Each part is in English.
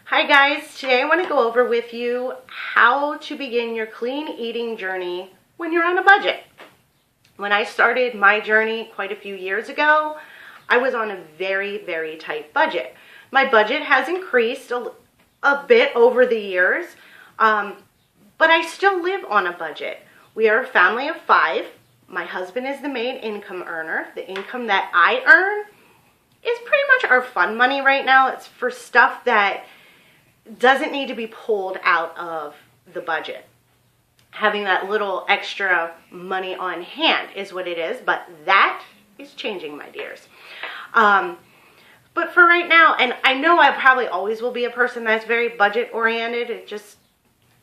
Hi guys, today I want to go over with you how to begin your clean eating journey when you're on a budget. When I started my journey quite a few years ago, I was on a very tight budget. My budget has increased a bit over the years, but I still live on a budget. We are a family of 5. My husband is the main income earner. The income that I earn is pretty much our fun money right now. It's for stuff that doesn't need to be pulled out of the budget. Having that little extra money on hand is what it is, but that is changing, my dears. But for right now, and I know I probably always will be a person that's very budget oriented, it's just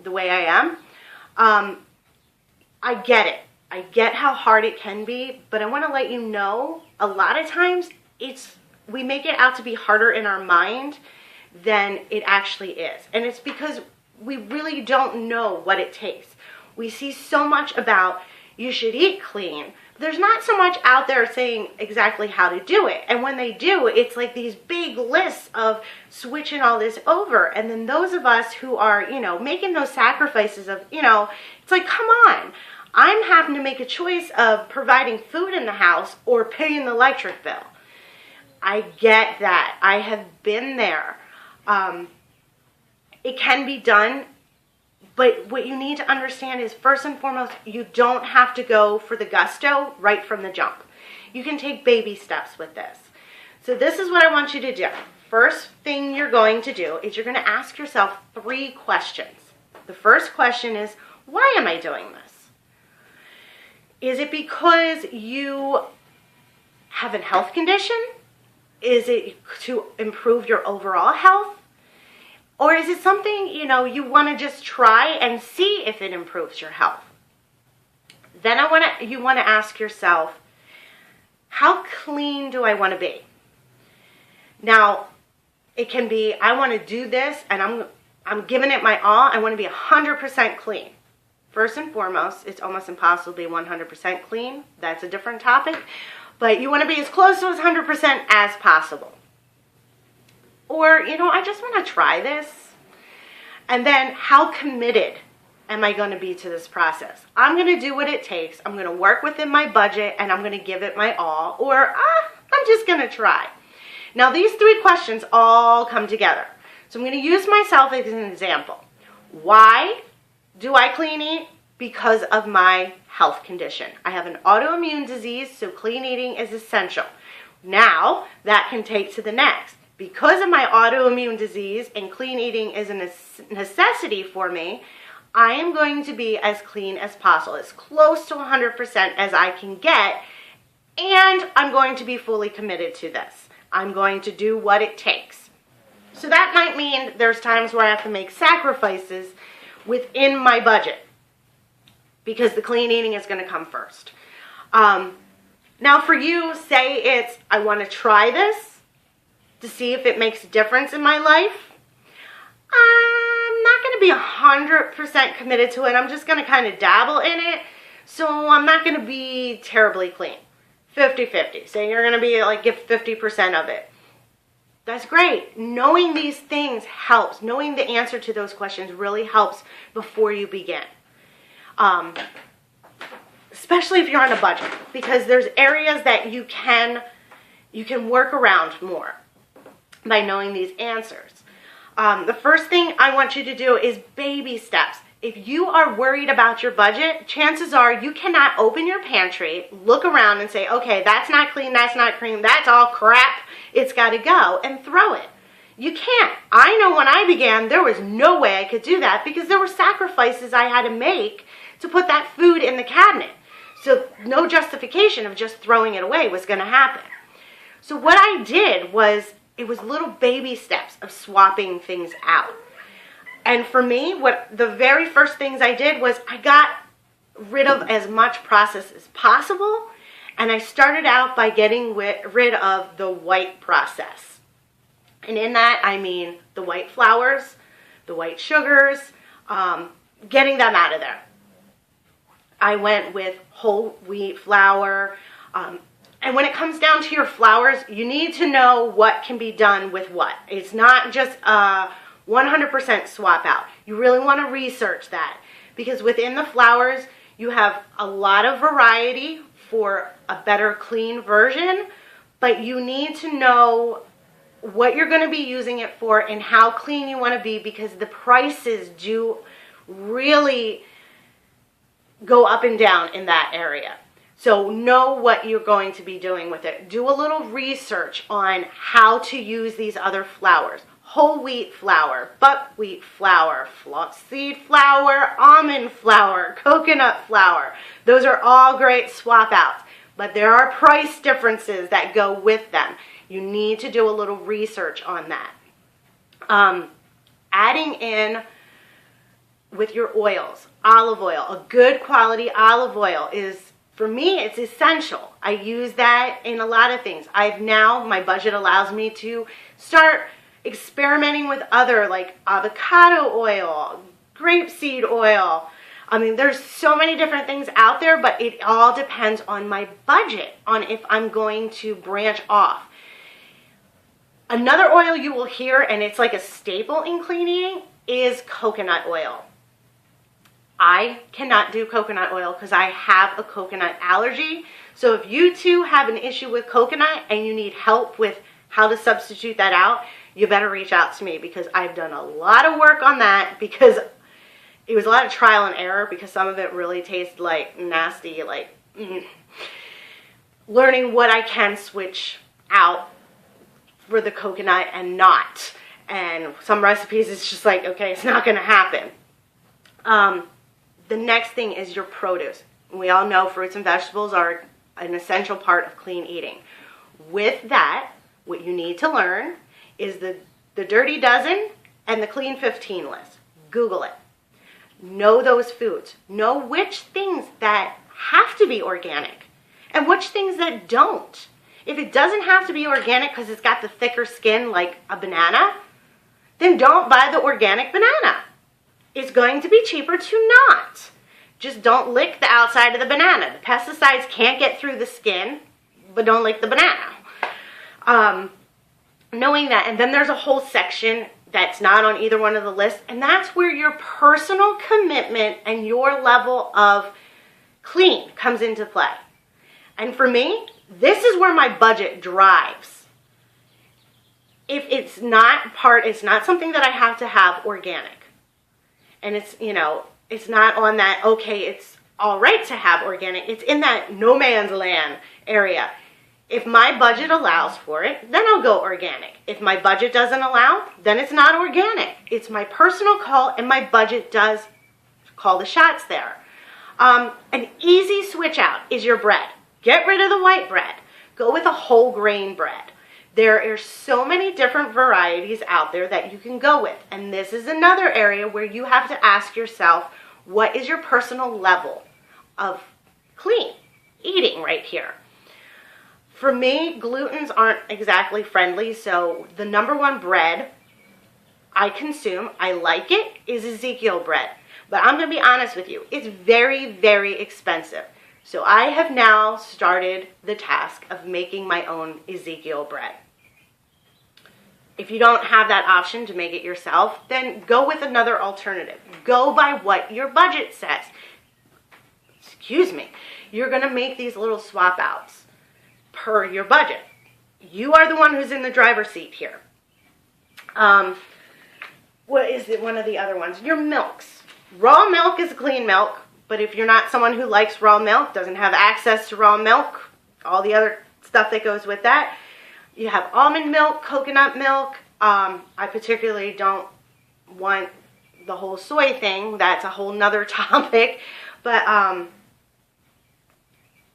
the way I am. I get it. I get how hard it can be, but I want to let you know a lot of times we make it out to be harder in our mind than it actually is. And it's because we really don't know what it takes. We see so much about you should eat clean. There's not so much out there saying exactly how to do it. And when they do, it's like these big lists of switching all this over. And then those of us who are, making those sacrifices of, it's like, come on. I'm having to make a choice of providing food in the house or paying the electric bill. I get that. I have been there. It can be done, but what you need to understand is, first and foremost, you don't have to go for the gusto right from the jump. You can take baby steps with this. So this is what I want you to do. First thing you're going to do is you're going to ask yourself 3 questions. The first question is, why am I doing this? Is it because you have a health condition? Is it to improve your overall health? Or is it something, you want to just try and see if it improves your health? Then you want to ask yourself, how clean do I want to be? Now, it can be, I want to do this and I'm giving it my all. I want to be 100% clean. First and foremost, it's almost impossible to be 100% clean. That's a different topic. But you want to be as close to 100% as possible. Or, I just want to try this. And then, how committed am I going to be to this process? I'm going to do what it takes. I'm going to work within my budget, and I'm going to give it my all. Or, I'm just going to try. Now, these 3 questions all come together. So I'm going to use myself as an example. Why do I clean eat? Because of my health condition. I have an autoimmune disease, so clean eating is essential. Now, that can take to the next. Because of my autoimmune disease and clean eating is a necessity for me, I am going to be as clean as possible, as close to 100% as I can get, and I'm going to be fully committed to this. I'm going to do what it takes. So that might mean there's times where I have to make sacrifices within my budget, because the clean eating is going to come first. Now for you, say I want to try this to see if it makes a difference in my life. I'm not going to be 100% committed to it. I'm just going to kind of dabble in it. So I'm not going to be terribly clean. 50-50. So you're going to be give 50% of it. That's great. Knowing these things helps. Knowing the answer to those questions really helps before you begin. Especially if you're on a budget, because there's areas that you can work around more by knowing these answers. The first thing I want you to do is baby steps. If you are worried about your budget, chances are you cannot open your pantry, look around and say, okay, that's not clean, that's not clean, that's all crap, it's got to go, and throw it. You can't. I know when I began, there was no way I could do that because there were sacrifices I had to make to put that food in the cabinet. So no justification of just throwing it away was going to happen. So what I did was, it was little baby steps of swapping things out. And for me, the very first things I did was I got rid of as much processed as possible. And I started out by getting rid of the white process. And in that, I mean the white flours, the white sugars, getting them out of there. I went with whole wheat flour. And when it comes down to your flours, you need to know what can be done with what. It's not just 100% swap out. You really want to research that, because within the flours, you have a lot of variety for a better clean version, but you need to know what you're going to be using it for and how clean you want to be, because the prices do really go up and down in that area. So know what you're going to be doing with it. Do a little research on how to use these other flours. Whole wheat flour, buckwheat flour, flaxseed flour, almond flour, coconut flour. Those are all great swap outs, but there are price differences that go with them. You need to do a little research on that. Adding in with your oils, olive oil, a good quality olive oil is, for me, it's essential. I use that in a lot of things. My budget allows me to start experimenting with other, like avocado oil, grapeseed oil. I mean, there's so many different things out there, but it all depends on my budget, on if I'm going to branch off. Another oil you will hear, and it's like a staple in clean eating, is coconut oil. I cannot do coconut oil because I have a coconut allergy. So if you too have an issue with coconut and you need help with how to substitute that out, you better reach out to me, because I've done a lot of work on that, because it was a lot of trial and error, because some of it really tastes like nasty, learning what I can switch out for the coconut and not. And some recipes, it's just like, okay, it's not going to happen. The next thing is your produce. We all know fruits and vegetables are an essential part of clean eating. With that, what you need to learn is the Dirty Dozen and the Clean 15 list. Google it. Know those foods. Know which things that have to be organic and which things that don't. If it doesn't have to be organic because it's got the thicker skin like a banana, then don't buy the organic banana. It's going to be cheaper to not. Just don't lick the outside of the banana. The pesticides can't get through the skin, but don't lick the banana. Knowing that, and then there's a whole section that's not on either one of the lists, and that's where your personal commitment and your level of clean comes into play. And for me, this is where my budget drives. If it's not something that I have to have organic, and it's not on that, okay, it's all right to have organic, it's in that no man's land area. If my budget allows for it, then I'll go organic. If my budget doesn't allow, then it's not organic. It's my personal call, and my budget does call the shots there. An easy switch out is your bread. Get rid of the white bread. Go with a whole grain bread. There are so many different varieties out there that you can go with. And this is another area where you have to ask yourself, what is your personal level of clean eating right here? For me, glutens aren't exactly friendly, so the number one bread I consume, I like it, is Ezekiel bread. But I'm going to be honest with you, it's very, very expensive. So I have now started the task of making my own Ezekiel bread. If you don't have that option to make it yourself, then go with another alternative. Go by what your budget says. Excuse me. You're going to make these little swap outs per your budget. You are the one who's in the driver's seat here. What is it? One of the other ones? Your milks. Raw milk is clean milk, but if you're not someone who likes raw milk, doesn't have access to raw milk, all the other stuff that goes with that, you have almond milk, coconut milk. I particularly don't want the whole soy thing. That's a whole nother topic, but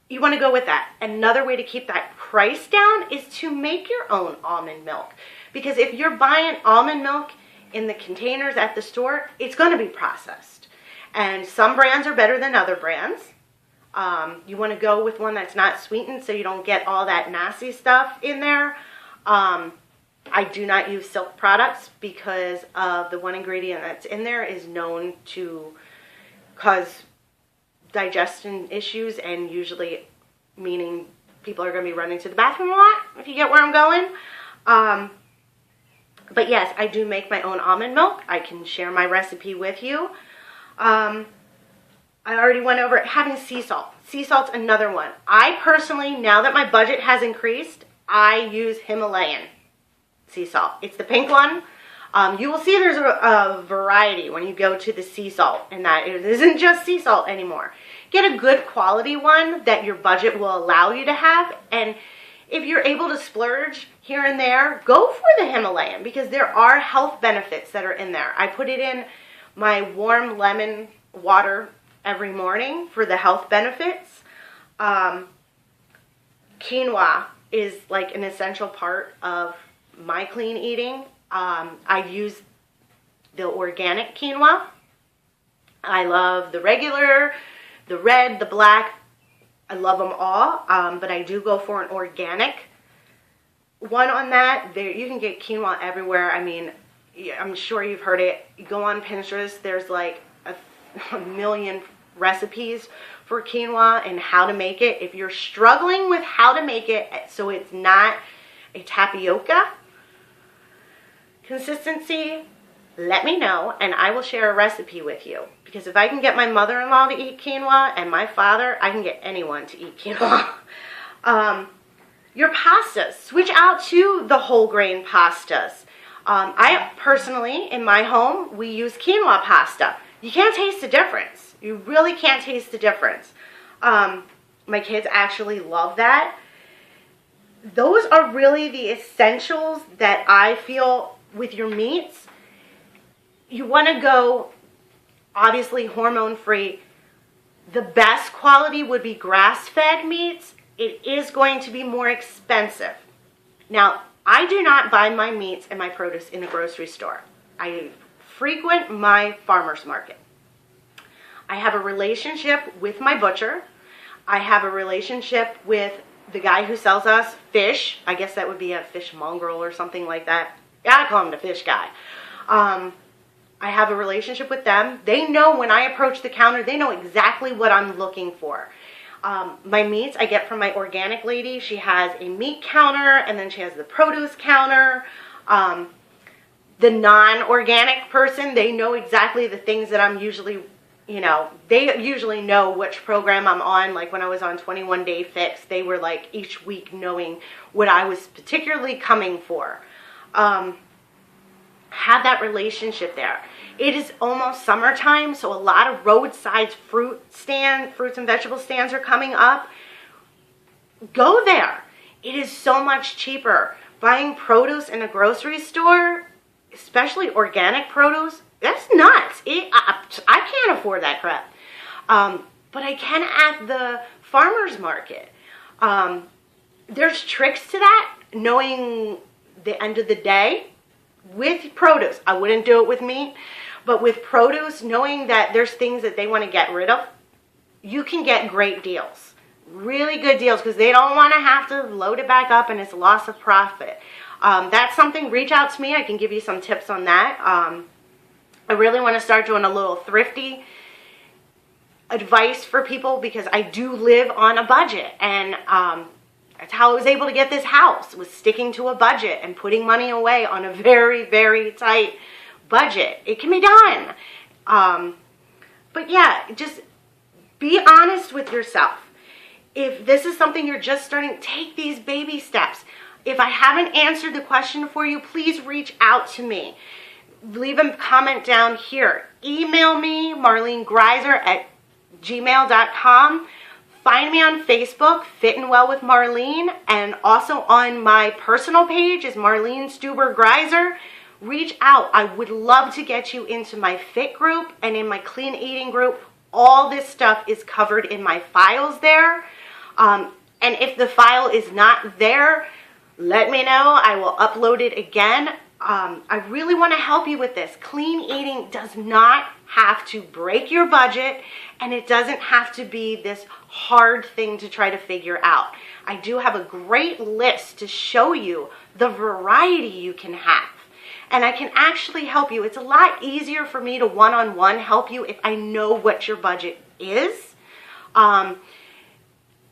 you want to go with that. Another way to keep that price down is to make your own almond milk. Because if you're buying almond milk in the containers at the store, it's going to be processed. And some brands are better than other brands. You want to go with one that's not sweetened so you don't get all that nasty stuff in there. I do not use Silk products because of the one ingredient that's in there is known to cause digestion issues, and usually meaning people are going to be running to the bathroom a lot, if you get where I'm going. But yes, I do make my own almond milk. I can share my recipe with you. I already went over having sea salt. Sea salt's another one. I personally, now that my budget has increased, I use Himalayan sea salt. It's the pink one. You will see there's a variety when you go to the sea salt, and that it isn't just sea salt anymore. Get a good quality one that your budget will allow you to have, and if you're able to splurge here and there, go for the Himalayan, because there are health benefits that are in there. I put it in my warm lemon water every morning for the health benefits. Quinoa is like an essential part of my clean eating. I use the organic quinoa. I love the regular, the red, the black. I love them all, but I do go for an organic one on that. You can get quinoa everywhere. I mean, I'm sure you've heard it. You go on Pinterest, there's like a million recipes for quinoa and how to make it. If you're struggling with how to make it so it's not a tapioca consistency, let me know and I will share a recipe with you. Because if I can get my mother-in-law to eat quinoa and my father, I can get anyone to eat quinoa. Your pastas, switch out to the whole grain pastas. I personally, in my home, we use quinoa pasta. You can't taste the difference. You really can't taste the difference. My kids actually love that. Those are really the essentials that I feel with your meats. You want to go, obviously, hormone-free. The best quality would be grass-fed meats. It is going to be more expensive. Now, I do not buy my meats and my produce in a grocery store. I frequent my farmer's market. I have a relationship with my butcher. I have a relationship with the guy who sells us fish. I guess that would be a fish mongrel or something like that. Yeah, I call him the fish guy. I have a relationship with them. They know when I approach the counter, they know exactly what I'm looking for. My meats I get from my organic lady. She has a meat counter and then she has the produce counter. The non-organic person, they know exactly the things that I'm usually, they usually know which program I'm on. Like when I was on 21 Day Fix, they were like each week knowing what I was particularly coming for. Have that relationship there. It is almost summertime, so a lot of roadside fruits and vegetable stands are coming up. Go there. It is so much cheaper. Buying produce in a grocery store, especially organic produce, that's nuts. I can't afford that crap. But I can at the farmer's market. There's tricks to that, knowing the end of the day. With produce, I wouldn't do it with meat, but with produce, knowing that there's things that they want to get rid of, you can get great deals. Really good deals, because they don't want to have to load it back up and it's a loss of profit. That's something, reach out to me. I can give you some tips on that. I really want to start doing a little thrifty advice for people, because I do live on a budget, and that's how I was able to get this house, was sticking to a budget and putting money away on a very, very tight budget. It can be done. But yeah, just be honest with yourself. If this is something you're just starting, take these baby steps. If I haven't answered the question for you, please reach out to me. Leave a comment down here. Email me, marlenegreiser@gmail.com. Find me on Facebook, Fit and Well with Marlene, and also on my personal page is Marlene Stuber Greiser. Reach out. I would love to get you into my fit group and in my clean eating group. All this stuff is covered in my files there. And if the file is not there, let me know. I will upload it again. I really want to help you with this. Clean eating does not have to break your budget, and it doesn't have to be this hard thing to try to figure out. I do have a great list to show you the variety you can have, and I can actually help you. It's a lot easier for me to one-on-one help you if I know what your budget is. I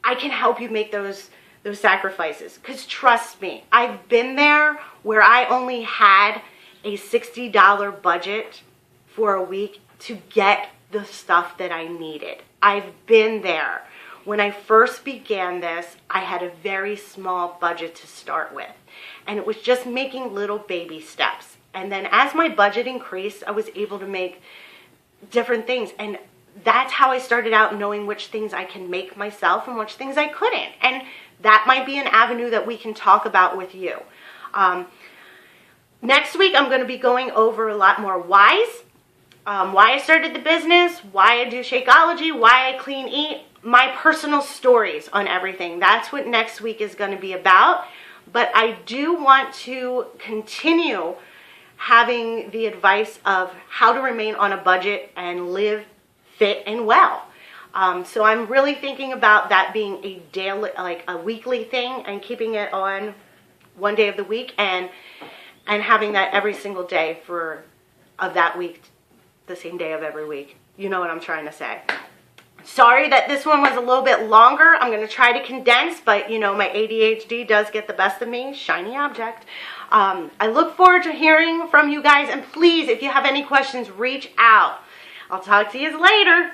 can help you make those those sacrifices. Because trust me, I've been there where I only had a $60 budget for a week to get the stuff that I needed. I've been there. When I first began this, I had a very small budget to start with, and it was just making little baby steps. And then as my budget increased, I was able to make different things, and that's how I started out, knowing which things I can make myself and which things I couldn't. And that might be an avenue that we can talk about with you. Next week, I'm going to be going over a lot more whys. Why I started the business, why I do Shakeology, why I clean eat, my personal stories on everything. That's what next week is going to be about. But I do want to continue having the advice of how to remain on a budget and live fit and well. So I'm really thinking about that being a daily, like a weekly thing, and keeping it on one day of the week, and having that every single day of that week, the same day of every week. You know what I'm trying to say. Sorry that this one was a little bit longer. I'm going to try to condense, but you know, my ADHD does get the best of me. Shiny object. I look forward to hearing from you guys, and please, if you have any questions, reach out. I'll talk to you later.